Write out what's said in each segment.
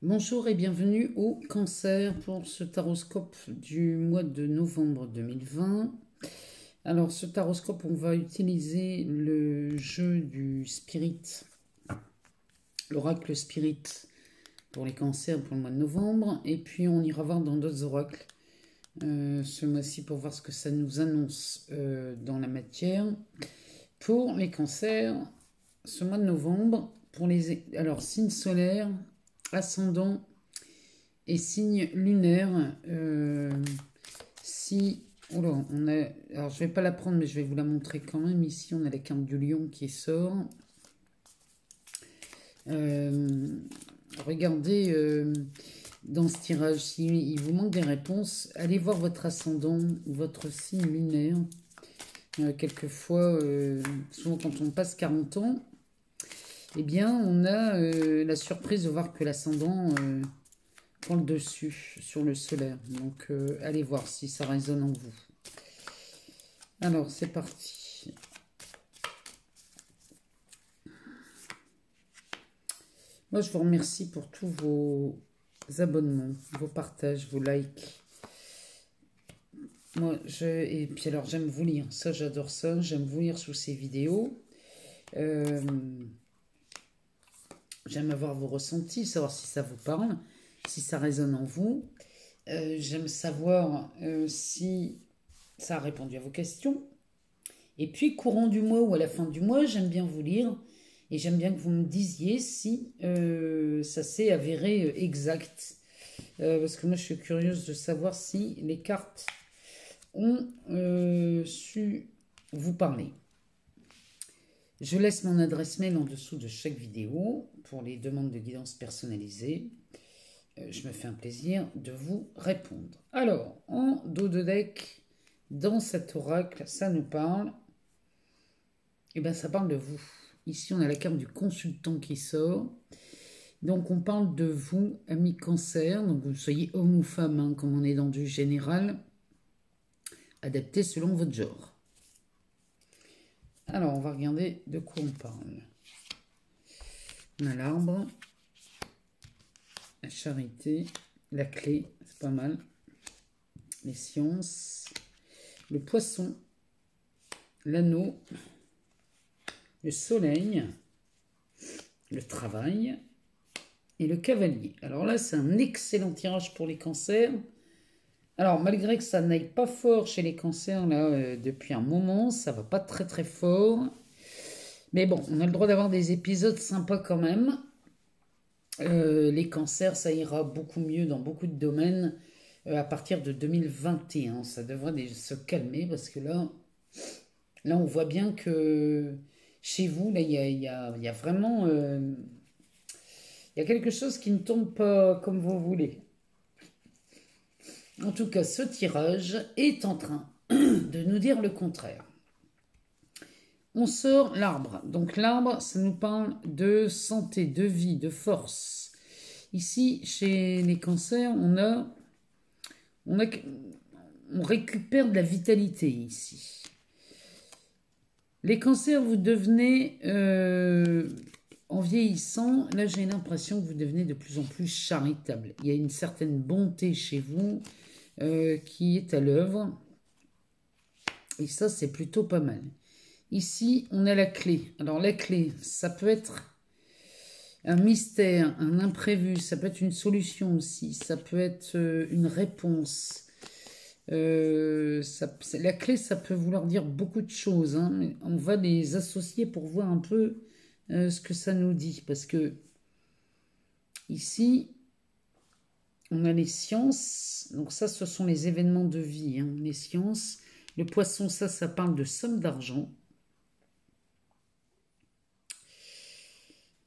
Bonjour et bienvenue au Cancer pour ce taroscope du mois de novembre 2020. Alors ce taroscope, on va utiliser le jeu du Spirit, l'oracle Spirit pour les cancers pour le mois de novembre. Et puis on ira voir dans d'autres oracles ce mois-ci pour voir ce que ça nous annonce dans la matière. Pour les cancers, ce mois de novembre, pour les signes solaires, ascendant et signe lunaire. Si alors je vais pas la prendre, mais je vais vous la montrer quand même. Ici, on a la carte du lion qui sort. Regardez dans ce tirage, s'il vous manque des réponses, allez voir votre ascendant ou votre signe lunaire. Quelquefois, souvent quand on passe 40 ans, eh bien, on a la surprise de voir que l'ascendant prend le dessus sur le solaire. Donc, allez voir si ça résonne en vous. Alors, c'est parti. Moi, je vous remercie pour tous vos abonnements, vos partages, vos likes. Et puis alors, j'aime vous lire. Ça, j'adore ça. J'aime vous lire sous ces vidéos. J'aime avoir vos ressentis, savoir si ça vous parle, si ça résonne en vous. J'aime savoir si ça a répondu à vos questions. Et puis, courant du mois ou à la fin du mois, j'aime bien vous lire. Et j'aime bien que vous me disiez si ça s'est avéré exact. Parce que moi, je suis curieuse de savoir si les cartes ont su vous parler. Je laisse mon adresse mail en dessous de chaque vidéo pour les demandes de guidance personnalisée. Je me fais un plaisir de vous répondre. Alors, en dos de deck, dans cet oracle, ça nous parle. Eh bien, ça parle de vous. Ici, on a la carte du consultant qui sort. Donc, on parle de vous, amis cancer. Donc, vous soyez homme ou femme, hein, comme on est dans du général, adapté selon votre genre. Alors, on va regarder de quoi on parle. On a l'arbre, la charité, la clé, c'est pas mal, les sciences, le poisson, l'anneau, le soleil, le travail et le cavalier. Alors là, c'est un excellent tirage pour les cancers. Alors, malgré que ça n'aille pas fort chez les cancers, là, depuis un moment, ça va pas très très fort. Mais bon, on a le droit d'avoir des épisodes sympas quand même. Les cancers, ça ira beaucoup mieux dans beaucoup de domaines à partir de 2021. Ça devrait se calmer parce que là, on voit bien que chez vous, là, il y a vraiment... il y a quelque chose qui ne tombe pas comme vous voulez. En tout cas, ce tirage est en train de nous dire le contraire. On sort l'arbre. Donc l'arbre, ça nous parle de santé, de vie, de force. Ici, chez les cancers, on récupère de la vitalité ici. Les cancers, vous devenez, en vieillissant, là j'ai l'impression que vous devenez de plus en plus charitable. Il y a une certaine bonté chez vous qui est à l'œuvre. Et ça, c'est plutôt pas mal. Ici, on a la clé. Alors la clé, ça peut être un mystère, un imprévu, ça peut être une solution aussi, ça peut être une réponse. La clé, ça peut vouloir dire beaucoup de choses, hein, mais on va les associer pour voir un peu ce que ça nous dit. Parce que ici, on a les sciences. Donc ça, ce sont les événements de vie, hein, les sciences. Le poisson, ça parle de somme d'argent.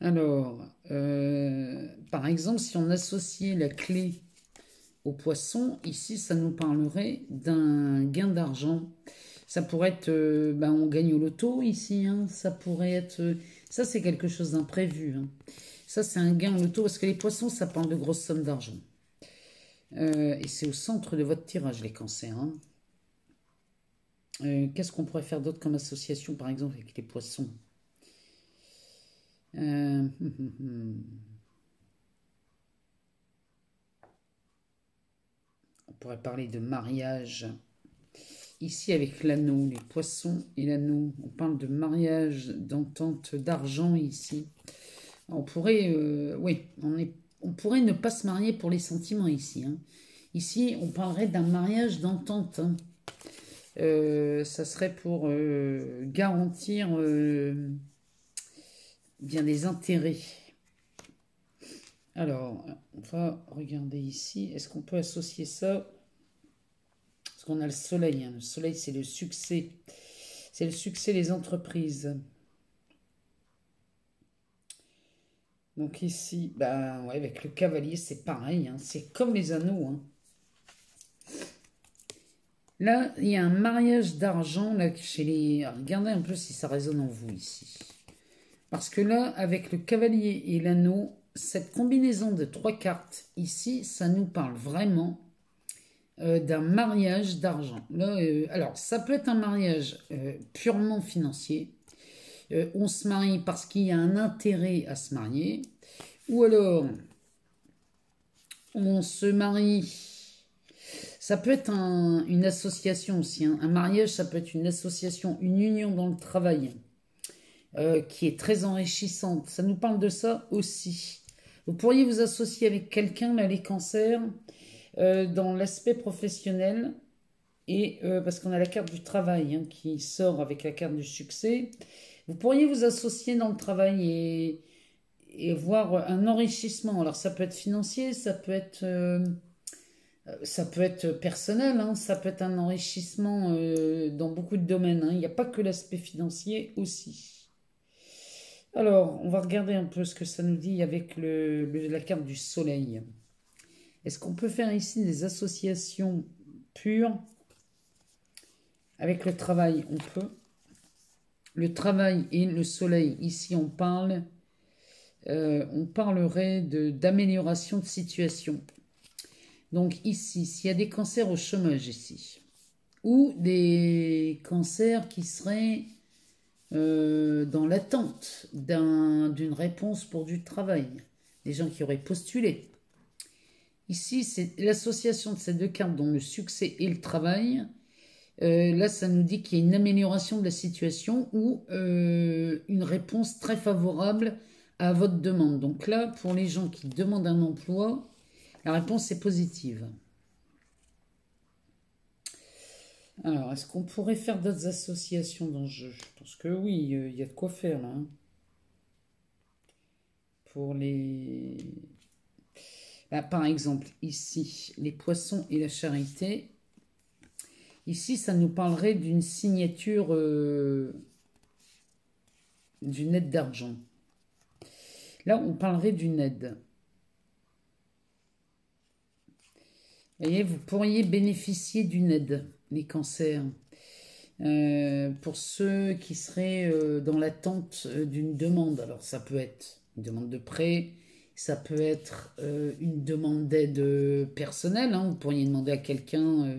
Alors, par exemple, si on associait la clé au poisson, ici, ça nous parlerait d'un gain d'argent. Ça pourrait être, on gagne au loto ici, hein. Ça pourrait être, ça c'est quelque chose d'imprévu, hein. Ça c'est un gain au loto, parce que les poissons, ça parle de grosses sommes d'argent. Et c'est au centre de votre tirage, les cancers, hein. Qu'est-ce qu'on pourrait faire d'autre comme association, par exemple, avec les poissons? pourrait parler de mariage. Ici, avec l'anneau, les poissons et l'anneau, on parle de mariage, d'entente, d'argent ici. On pourrait, oui, on pourrait ne pas se marier pour les sentiments ici. Hein. Ici, on parlerait d'un mariage d'entente. Hein. Ça serait pour garantir bien des intérêts. Alors, on va regarder ici. Est-ce qu'on peut associer ça? Parce qu'on a le soleil. Hein. Le soleil, c'est le succès. C'est le succès des entreprises. Donc ici, bah, ouais, avec le cavalier, c'est pareil. Hein. C'est comme les anneaux. Hein. Là, il y a un mariage d'argent là chez les... Regardez un peu si ça résonne en vous ici. Parce que là, avec le cavalier et l'anneau, cette combinaison de 3 cartes ici, ça nous parle vraiment d'un mariage d'argent. Là, alors, ça peut être un mariage purement financier. On se marie parce qu'il y a un intérêt à se marier. Ou alors, on se marie... Ça peut être une association aussi. Hein. Un mariage, ça peut être une association, une union dans le travail qui est très enrichissante. Ça nous parle de ça aussi. Vous pourriez vous associer avec quelqu'un, là, les cancers, dans l'aspect professionnel. Et parce qu'on a la carte du travail hein, qui sort avec la carte du succès. Vous pourriez vous associer dans le travail et voir un enrichissement. Alors ça peut être financier, ça peut être personnel, hein, ça peut être un enrichissement dans beaucoup de domaines. Hein. Il n'y a pas que l'aspect financier aussi. Alors, on va regarder un peu ce que ça nous dit avec la carte du soleil. Est-ce qu'on peut faire ici des associations pures avec le travail? On peut. Le travail et le soleil, ici on parlerait d'amélioration de situation. Donc ici, s'il y a des cancers au chômage ici, ou des cancers qui seraient dans l'attente d'une réponse pour du travail, des gens qui auraient postulé. Ici, c'est l'association de ces deux cartes, dont le succès et le travail. Là, ça nous dit qu'il y a une amélioration de la situation ou une réponse très favorable à votre demande. Donc là, pour les gens qui demandent un emploi, la réponse est positive. Alors, est-ce qu'on pourrait faire d'autres associations dans le jeu? Je pense que oui, il y a de quoi faire là. Hein. Pour les... Là, par exemple, ici, les poissons et la charité. Ici, ça nous parlerait d'une signature d'une aide d'argent. Là, on parlerait d'une aide. Vous voyez, vous pourriez bénéficier d'une aide, les cancers. Pour ceux qui seraient dans l'attente d'une demande. Alors, ça peut être une demande de prêt, ça peut être une demande d'aide personnelle. Hein. Vous pourriez demander à quelqu'un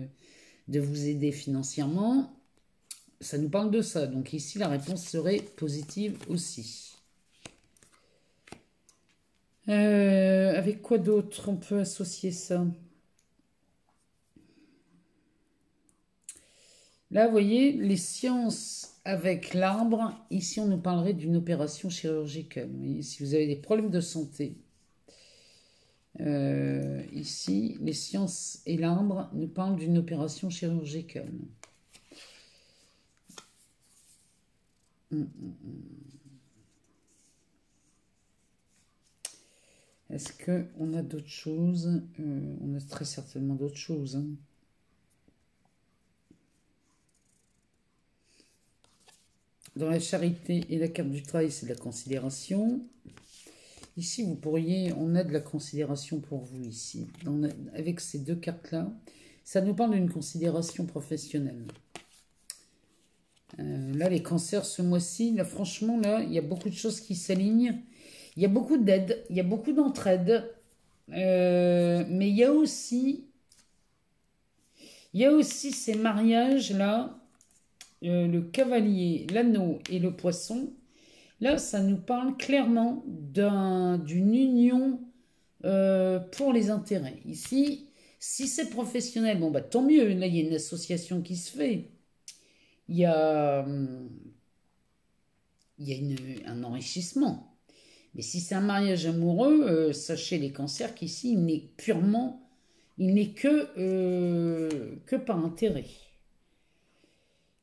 de vous aider financièrement. Ça nous parle de ça. Donc ici, la réponse serait positive aussi. Avec quoi d'autre on peut associer ça? Là, vous voyez, les sciences avec l'arbre. Ici, on nous parlerait d'une opération chirurgicale. Vous voyez, si vous avez des problèmes de santé. Ici, les sciences et l'arbre nous parlent d'une opération chirurgicale. Est-ce qu'on a d'autres choses? On a très certainement d'autres choses. Hein. Dans la charité et la carte du travail, c'est de la considération. Ici, on a de la considération pour vous ici. Avec ces deux cartes-là, ça nous parle d'une considération professionnelle. Là, les cancers ce mois-ci, là, franchement, là, il y a beaucoup de choses qui s'alignent. Il y a beaucoup d'aide, il y a beaucoup d'entraide. Mais il y a aussi ces mariages-là, le cavalier, l'anneau et le poisson. Là, ça nous parle clairement d'une union pour les intérêts. Ici, Si c'est professionnel, bon, bah, tant mieux. Là, il y a une association qui se fait. Il y a, un enrichissement. Mais si c'est un mariage amoureux, sachez les cancers qu'ici, il n'est que par intérêt.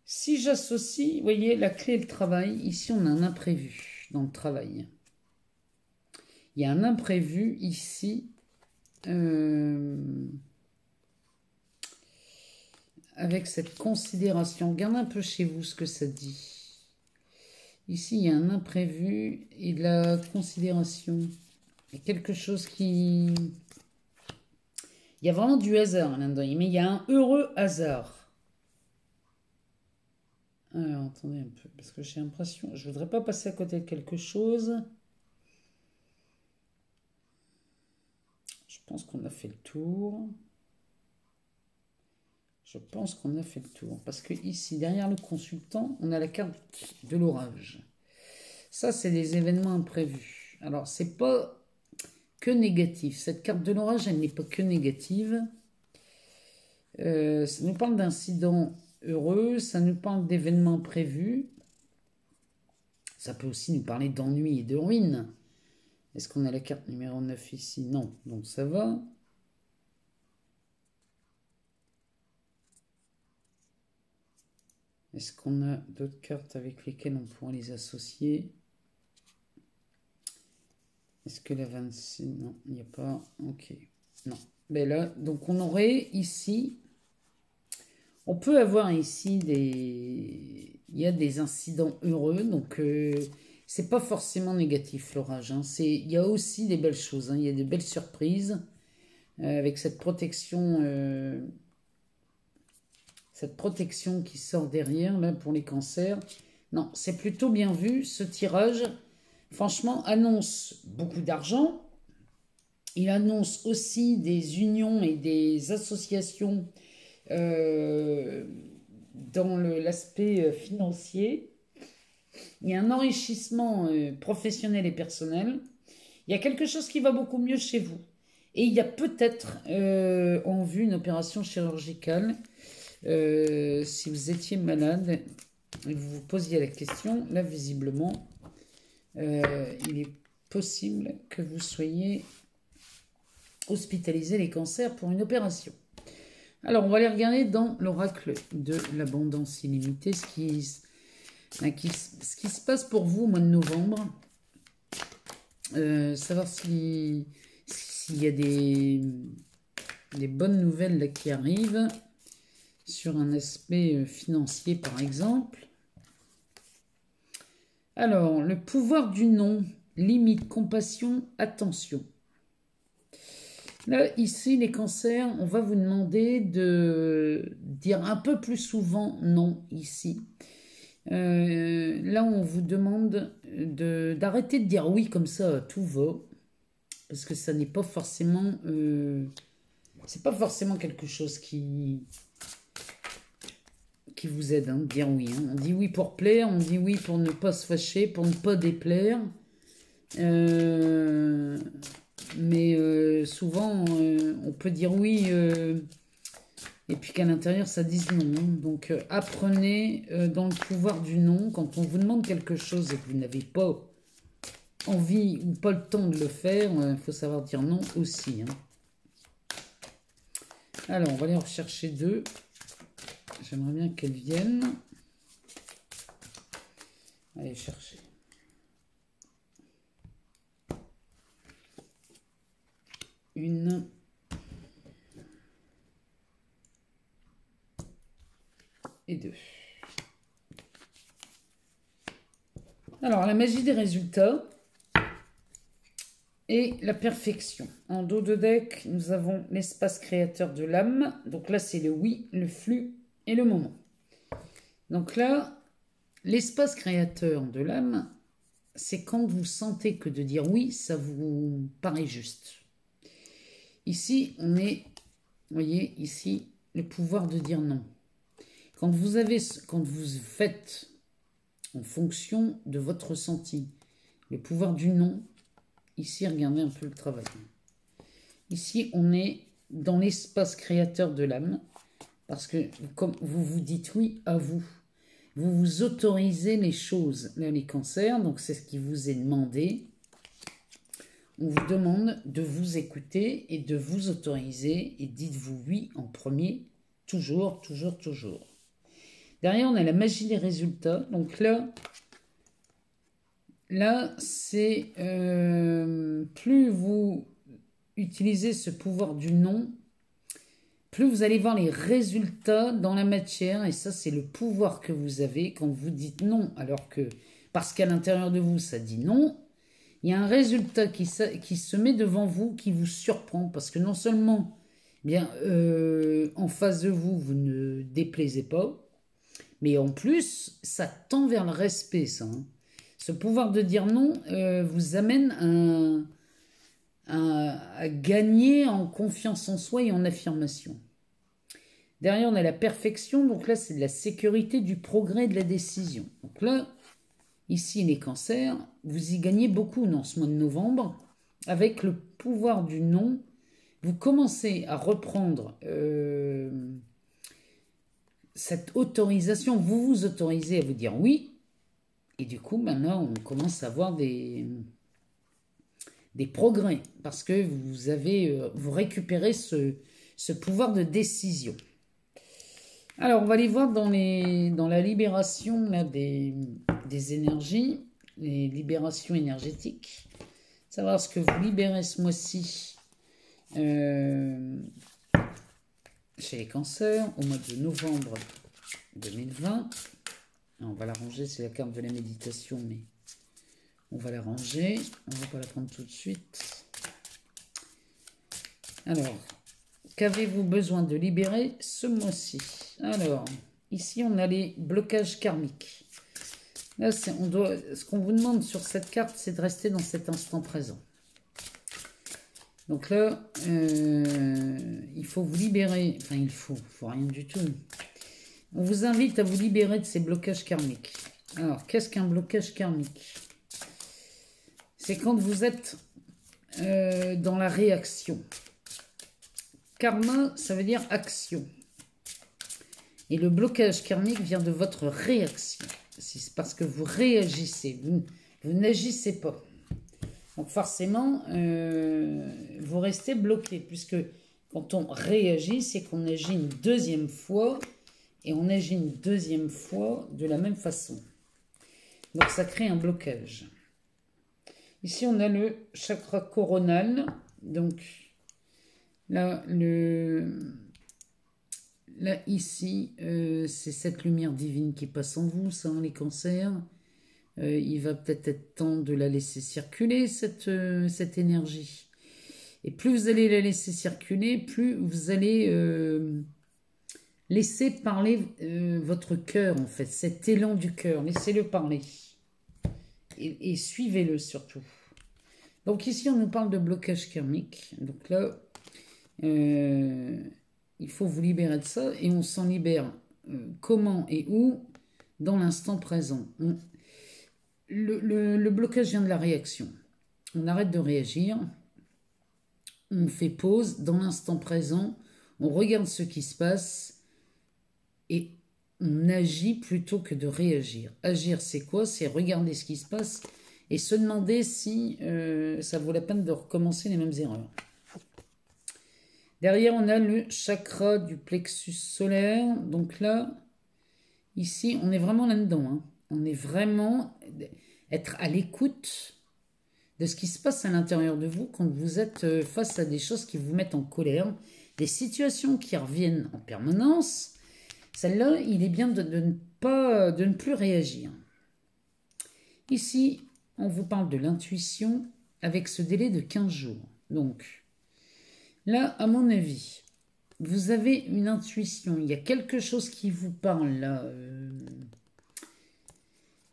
Si j'associe, vous voyez, la clé et le travail, ici on a un imprévu dans le travail. Il y a un imprévu ici, avec cette considération. Regardez un peu chez vous ce que ça dit. Ici, il y a un imprévu et de la considération. Il y a quelque chose qui... Il y a vraiment du hasard là-dedans, mais il y a un heureux hasard. Alors, attendez un peu, parce que j'ai l'impression... Je ne voudrais pas passer à côté de quelque chose. Je pense qu'on a fait le tour. Je pense qu'on a fait le tour. Parce que ici, derrière le consultant, on a la carte de l'orage. Ça, c'est des événements imprévus. Alors, c'est pas que négatif. Cette carte de l'orage, elle n'est pas que négative. Ça nous parle d'incidents heureux, ça nous parle d'événements prévus. Ça peut aussi nous parler d'ennui et de ruines. Est-ce qu'on a la carte numéro 9 ici? Non, donc ça va. Est-ce qu'on a d'autres cartes avec lesquelles on pourra les associer? Est-ce que la 26... Non, il n'y a pas... Ok, non. Ben là, donc on aurait ici... On peut avoir ici des... Il y a des incidents heureux, donc c'est pas forcément négatif l'orage. Hein. Il y a aussi des belles choses, hein. Il y a des belles surprises avec cette protection qui sort derrière là pour les cancers. Non, c'est plutôt bien vu. Ce tirage, franchement, annonce beaucoup d'argent. Il annonce aussi des unions et des associations dans l'aspect financier. Il y a un enrichissement professionnel et personnel. Il y a quelque chose qui va beaucoup mieux chez vous. Et il y a peut-être en vue une opération chirurgicale. Si vous étiez malade et vous vous posiez la question, là visiblement, il est possible que vous soyez hospitalisé les cancers pour une opération. Alors, on va aller regarder dans l'oracle de l'abondance illimitée ce qui se passe pour vous au mois de novembre. Savoir s'il y a des bonnes nouvelles là, qui arrivent sur un aspect financier, par exemple. Alors, le pouvoir du non, limite, compassion, attention. Là, ici, les cancers, on va vous demander de dire un peu plus souvent non, ici. Là, on vous demande d'arrêter de dire oui comme ça, tout va. Parce que ça n'est pas forcément... c'est pas forcément quelque chose qui vous aide, hein, de dire oui. Hein. On dit oui pour plaire, on dit oui pour ne pas se fâcher, pour ne pas déplaire. Mais souvent, on peut dire oui et puis qu'à l'intérieur, ça dise non. Donc, apprenez dans le pouvoir du non. Quand on vous demande quelque chose et que vous n'avez pas envie ou pas le temps de le faire, il faut savoir dire non aussi. Hein. Alors, on va aller en rechercher deux. J'aimerais bien qu'elles viennent. Allez chercher. Une. Et deux. Alors, la magie des résultats et la perfection. En dos de deck, nous avons l'espace créateur de l'âme. Donc là, c'est le oui, le flux et le moment. Donc là, l'espace créateur de l'âme, c'est quand vous sentez que de dire oui, ça vous paraît juste. Ici, on est, vous voyez, ici, le pouvoir de dire non. Quand vous faites en fonction de votre ressenti, le pouvoir du non, ici, regardez un peu le travail. Ici, on est dans l'espace créateur de l'âme, parce que comme vous vous dites oui à vous, vous vous autorisez les choses, là, les cancers, donc c'est ce qui vous est demandé. On vous demande de vous écouter et de vous autoriser, et dites-vous oui en premier, toujours, toujours, toujours. Derrière, on a la magie des résultats. Donc là c'est plus vous utilisez ce pouvoir du non, plus vous allez voir les résultats dans la matière. Et ça, c'est le pouvoir que vous avez quand vous dites non, alors que, parce qu'à l'intérieur de vous, ça dit non, il y a un résultat qui se met devant vous, qui vous surprend, parce que non seulement, bien, en face de vous, vous ne déplaisez pas, mais en plus, ça tend vers le respect, ça. Hein. Ce pouvoir de dire non vous amène à gagner en confiance en soi et en affirmation. Derrière, on a la perfection, donc là, c'est de la sécurité, du progrès, de la décision. Donc là, ici, les cancers, vous y gagnez beaucoup dans ce mois de novembre, avec le pouvoir du non. Vous commencez à reprendre cette autorisation, vous vous autorisez à vous dire oui, et du coup, maintenant, on commence à avoir des progrès, parce que vous récupérez ce pouvoir de décision. Alors, on va aller voir dans la libération là, des énergies, les libérations énergétiques, savoir ce que vous libérez ce mois-ci chez les cancers, au mois de novembre 2020. On va la ranger, c'est la carte de la méditation, mais on va la ranger, on ne va pas la prendre tout de suite. Alors, qu'avez-vous besoin de libérer ce mois-ci? Alors, ici, on a les blocages karmiques. Là, ce qu'on vous demande sur cette carte, c'est de rester dans cet instant présent. Donc là, il faut vous libérer, enfin il faut rien du tout. On vous invite à vous libérer de ces blocages karmiques. Alors, qu'est-ce qu'un blocage karmique? C'est quand vous êtes dans la réaction. Karma, ça veut dire action. Et le blocage karmique vient de votre réaction. C'est parce que vous réagissez, vous n'agissez pas. Donc forcément, vous restez bloqué, puisque quand on réagit, c'est qu'on agit une deuxième fois, et on agit une deuxième fois de la même façon. Donc ça crée un blocage. Ici, on a le chakra coronal. Donc là, ici, c'est cette lumière divine qui passe en vous, ça, hein, les cancers. Il va peut-être être temps de la laisser circuler, cette énergie. Et plus vous allez la laisser circuler, plus vous allez laisser parler votre cœur, en fait, cet élan du cœur. Laissez-le parler. Et suivez-le surtout. Donc ici, on nous parle de blocage karmique. Donc là, il faut vous libérer de ça. Et on s'en libère comment et où? Dans l'instant présent. Le blocage vient de la réaction. On arrête de réagir. On fait pause dans l'instant présent. On regarde ce qui se passe. Et on agit plutôt que de réagir. Agir, c'est quoi? C'est regarder ce qui se passe et se demander si ça vaut la peine de recommencer les mêmes erreurs. Derrière, on a le chakra du plexus solaire. Donc là, ici, on est vraiment là-dedans. Hein. On est vraiment être à l'écoute de ce qui se passe à l'intérieur de vous quand vous êtes face à des choses qui vous mettent en colère, des situations qui reviennent en permanence. Celle-là, il est bien de ne plus réagir. Ici, on vous parle de l'intuition avec ce délai de 15 jours. Donc, là, à mon avis, vous avez une intuition. Il y a quelque chose qui vous parle, là,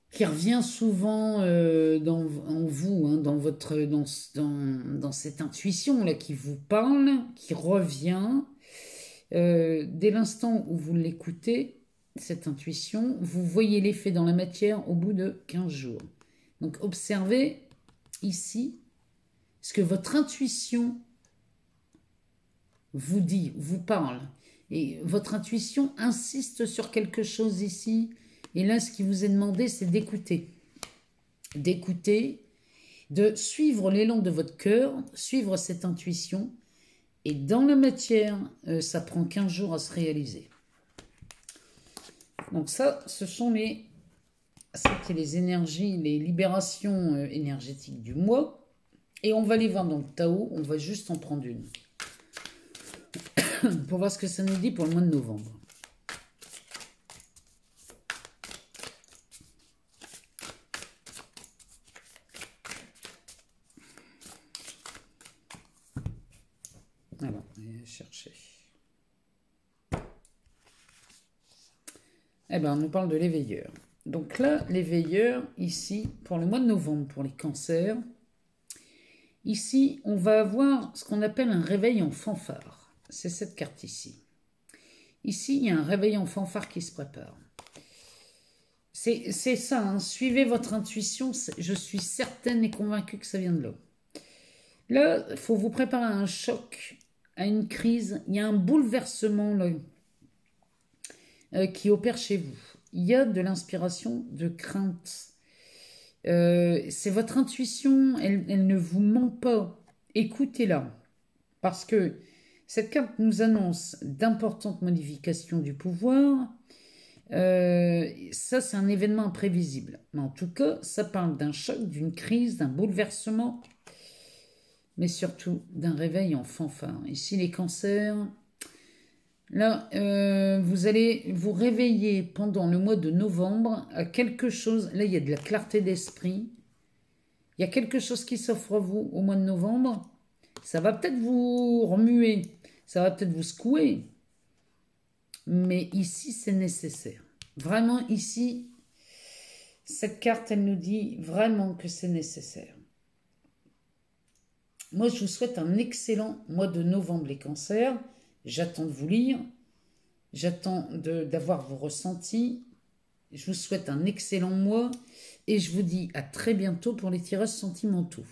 qui revient souvent en vous, hein, dans cette intuition-là qui vous parle, qui revient. Dès l'instant où vous l'écoutez, cette intuition, vous voyez l'effet dans la matière au bout de 15 jours. Donc observez ici ce que votre intuition vous dit, vous parle. Et votre intuition insiste sur quelque chose ici. Et là, ce qui vous est demandé, c'est d'écouter. D'écouter, de suivre l'élan de votre cœur, suivre cette intuition. Et dans la matière, ça prend 15 jours à se réaliser. Donc ça, ce sont c'était les énergies, les libérations énergétiques du mois. Et on va les voir dans le Tao, on va juste en prendre une. Pour voir ce que ça nous dit pour le mois de novembre. Alors, on va chercher. Eh bien, on nous parle de l'éveilleur. Donc là, l'éveilleur, ici, pour le mois de novembre, pour les cancers, ici, on va avoir ce qu'on appelle un réveil en fanfare. C'est cette carte ici. Ici, il y a un réveil en fanfare qui se prépare. C'est ça, hein. Suivez votre intuition. Je suis certaine et convaincue que ça vient de là. Là, il faut vous préparer à un choc, à une crise. Il y a un bouleversement là, qui opère chez vous. Il y a de l'inspiration, de crainte. C'est votre intuition, elle ne vous ment pas. Écoutez-la. Parce que cette carte nous annonce d'importantes modifications du pouvoir. Ça, c'est un événement imprévisible. Mais en tout cas, ça parle d'un choc, d'une crise, d'un bouleversement, mais surtout d'un réveil en fanfare. Ici, les cancers, là, vous allez vous réveiller pendant le mois de novembre à quelque chose. Là, il y a de la clarté d'esprit. Il y a quelque chose qui s'offre à vous au mois de novembre. Ça va peut-être vous remuer, ça va peut-être vous secouer. Mais ici, c'est nécessaire. Vraiment, ici, cette carte, elle nous dit vraiment que c'est nécessaire. Moi, je vous souhaite un excellent mois de novembre, les cancers. J'attends de vous lire. J'attends d'avoir vos ressentis. Je vous souhaite un excellent mois. Et je vous dis à très bientôt pour les tirages sentimentaux.